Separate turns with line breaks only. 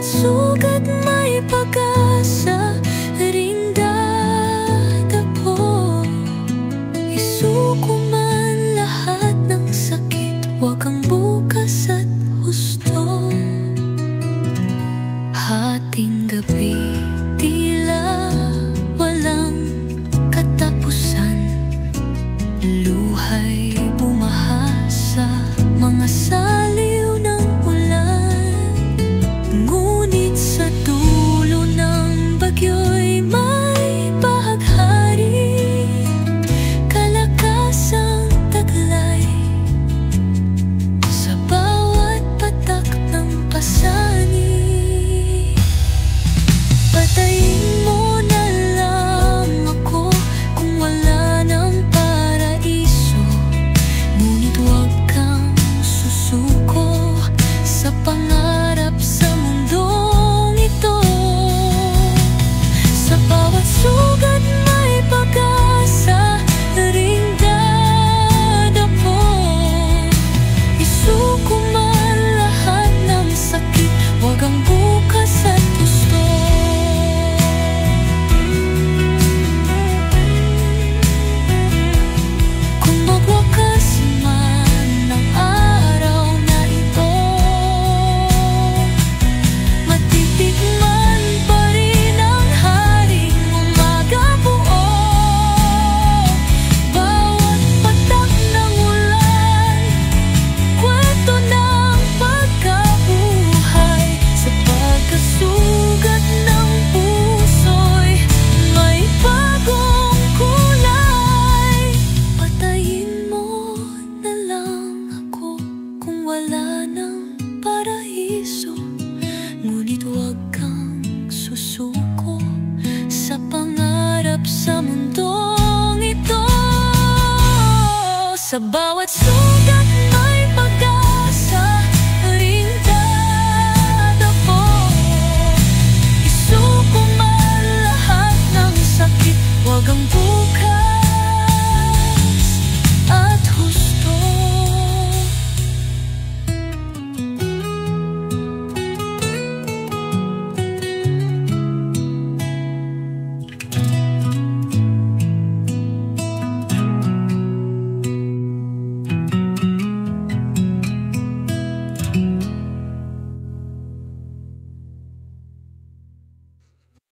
sugat may pag-asa ring dadapo. Isuko man lahat ng sakit, huwag kang bukas at husto. Hating gabi, tila walang katapusan. Luhay bumaha sa mga saliw ng ulan. Ngunit sa dulo ng bagyo'y may bahaghari, kalakasang taglay sa bawat patak ng pasanin. Patayin mo na lang ako kung wala ng paraiso, ngunit huwag kang susuko sa pangarap sa mundong ito. Sa bawat sugat may pag-asa ring dadapo. Isuko man lahat ng sakit, huwag ang bukas at gusto. Kung magwakas man ang araw na ito, matitikman pa rin ang haring umaga buo. Bawat patak ng ulan, kwento ng pagkabuhay. Sa pagkasugat ng puso'y may bagong kulay. Patayin mo na lang ako kung wala ng paraiso, ngunit huwag kang susuko sa pangarap sa mundong ito. Sa bawat